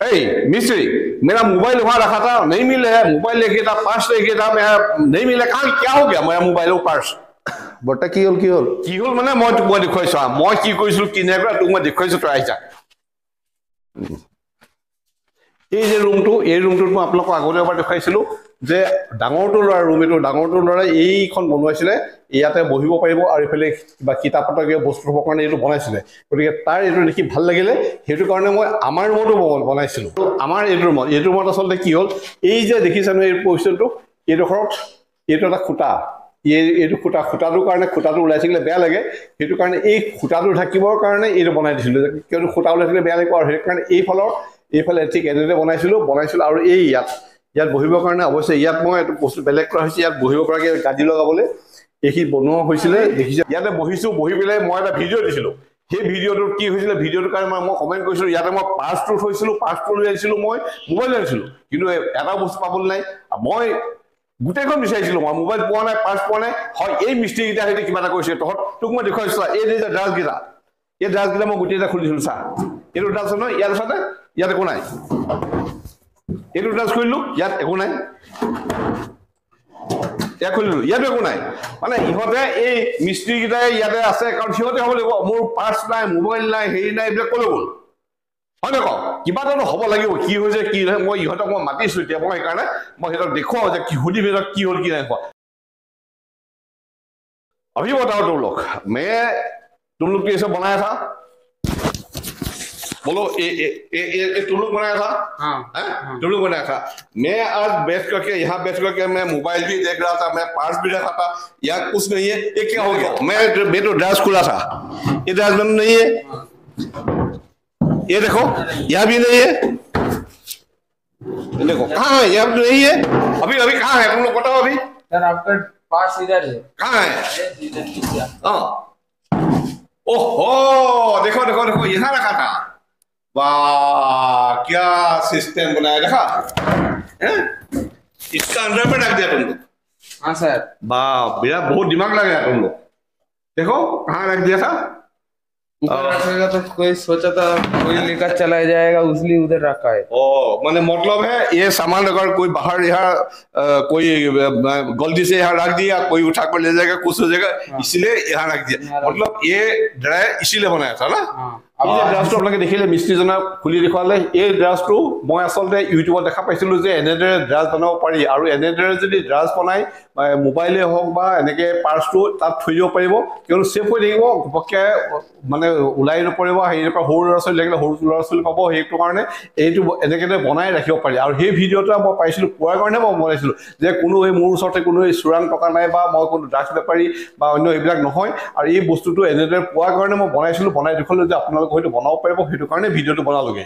ए मिस्त्री मेरा मोबाइल वहां रखा था नहीं मिले है मोबाइल लेके था पर्स लेके था मैं नहीं मिले कहां क्या हो गया मेरा मोबाइल और पर्स বৰ্তা কি হ'ল মানে মই তোক দেখুৱাইছো মই কি কৰিছিলো কিনেৰা তোক মই দেখুৱাইছো তই আইছা এই যে ৰুমটোত মই আপোনালোকক আগতে এবাৰ দেখাইছিলো যে ডাঙৰটো ল'ৰা ৰুম এটো ডাঙৰটো ল'ৰা এইখন বনোৱাইছিলে ইয়াতে বহিব পাৰিব আৰু ইফালে কিবা কিতাপ পত্ৰ কিবা বস্তু থবৰ কাৰণে এইটো বনাইছিলে গতিকে তাৰ এইটো দেখি ভাল লাগিলে সেইটো কাৰণে মই আমাৰ ৰুমটো বনাইছিলো আমাৰ এইটো ৰুমত আচলতে কি হ'ল এই যে দেখিছানো এই পজিচনটো এইটো এটা খুঁটা এইটো খুঁটাটোৰ কাৰণে খুঁটাটো ওলাই থাকিলে বেয়া লাগে সেইটো কাৰণে এই খুঁটাটো ঢাকিবৰ কাৰণে এইটো বনাই দিছিলো কিয়নো খুঁটা ওলাই থাকিলে বেয়া লাগিব আৰু সেই কাৰণে এইফালে ঠিক এনেদৰে বনাইছিলো আৰু এই ইয়াত বহিবৰ কাৰণে অৱশ্যে ইয়াত মই এইটো বস্তু বেলেগ কৰা হৈছে ইয়াত বহিব পৰাকৈ গাদি লগাবলৈ এইখিনি বনোৱা হৈছিলে দেখিছে ইয়াতে বহি পেলাই মই এটা ভিডিঅ' দিছিলো সেই ভিডিঅ'টোত কি হৈছিলে ভিডিঅ'টোৰ কাৰণে মই কমেণ্ট কৰিছিলো ইয়াতে মই পাৰ্চটো থৈছিলো পাৰ্চটো লৈ আহিছিলো মই মোবাইল আনিছিলো কিন্তু এটা বস্তু পাবলৈ নাই মই গোটেইখন বিচাৰিছিলো মই মোবাইল পোৱা নাই পাৰ্চ পোৱা নাই হয় এই মিস্ত্ৰীকেইটা সৈতে কিবা এটা কৰিছে তোক মই দেখুৱাইছো এই যে ড্ৰাছকেইটা মই গোটেইটা খুলিছিলো চা এইটো ড্ৰাছ নহয় ইয়াত চাতে ইয়াত একো নাই এইটো ড্ৰাছ খুলিলো ইয়াত একো নাই খুলিলো ইয়াতো একো নাই মানে ইহঁতে এই মিস্ত্ৰীকেইটাই ইয়াতে আছে কাৰণ সিহঁতে হ'ব লাগিব মোৰ পাৰ্চ নাই মোবাইল নাই হেৰি নাই এইবিলাক ক'লৈ গ'ল হয় নকওঁ কিবা এটা হ'ব লাগিব কি হৈছে কি নহয় মই ইহঁতক মই মাতিছো এতিয়া মই সেইকাৰণে মই সিহঁতক দেখুৱাও যে কি সুধি ভিতৰত কি হ'ল কি নাই হোৱা अभी बताओ तुम लोग तुम लोग ये सब बनाया था बोलो ये तुम लोग बनाया था हाँ तुम लोग बनाया था मैं आज बैठ करके यहाँ बैठ करके मैं मोबाइल भी देख रहा था मैं पार्स भी रखा था यहाँ कुछ नहीं है ये क्या हो गया मैं तो ड्रेस खुला था ये ड्रेस बंद नहीं है ये देखो यहाँ भी नहीं है देखो कहाँ है यहाँ भी नहीं है अभी कहाँ है तुम लोग बताओ अभी सर आपका पास इधर है कहाँ है ओहो देखो यहाँ रखा था वाह क्या सिस्टम बनाया देखा इसका अंदर में रख दिया तुम लोग हाँ सर वाह मेरा बहुत दिमाग लगा तुम लोग देखो कहाँ रख दिया था ऊपर रखेगा तो कोई सोचा था कोई लेकर चला जाएगा इसलिए उधर रखा है ओ माने मतलब है ये सामान अगर कोई बाहर यहाँ कोई गलती से यहाँ रख दिया कोई उठा कर ले जाएगा कुछ हो जाएगा इसलिए यहाँ रख दिया मतलब ये ड्राई इसीलिए बनाया था ना আমি যে ড্ৰাছটো আপোনালোকে দেখিলে মিস্ত্ৰীজনক খুলি দেখুৱালে এই ড্ৰাছটো মই আচলতে ইউটিউবত দেখা পাইছিলো যে এনেদৰে ড্ৰাছ বনাব পাৰি আৰু এনেদৰে যদি ড্ৰাছ বনাই মোবাইলে হওক বা এনেকে পাৰ্চটো তাত থৈ দিব পাৰিব কিয়নো ছেফ হৈ থাকিব ঘপককৈ মানে ওলাই নপৰিব হেৰিৰ পৰা সৰু ল'ৰা ছোৱালী লাগিলে সৰু ল'ৰা ছোৱালী পাব সেইটো কাৰণে এইটো এনেকৈ বনাই ৰাখিব পাৰি আৰু সেই ভিডিঅ'টো মই পাইছিলোঁ পোৱাৰ কাৰণে মই বনাইছিলোঁ যে কোনো এই মোৰ ওচৰতে কোনো চোৰাং টকা নাই বা মই কোনো ড্ৰাগছ বেপাৰী বা অন্য এইবিলাক নহয় আৰু এই বস্তুটো এনেদৰে পোৱাৰ কাৰণে মই বনাইছিলোঁ বনাই দেখুৱালোঁ যে আপোনালোক হয়তো বনাব পাৰিব সেইটো কাৰণে ভিডিঅ'টো বনালোগে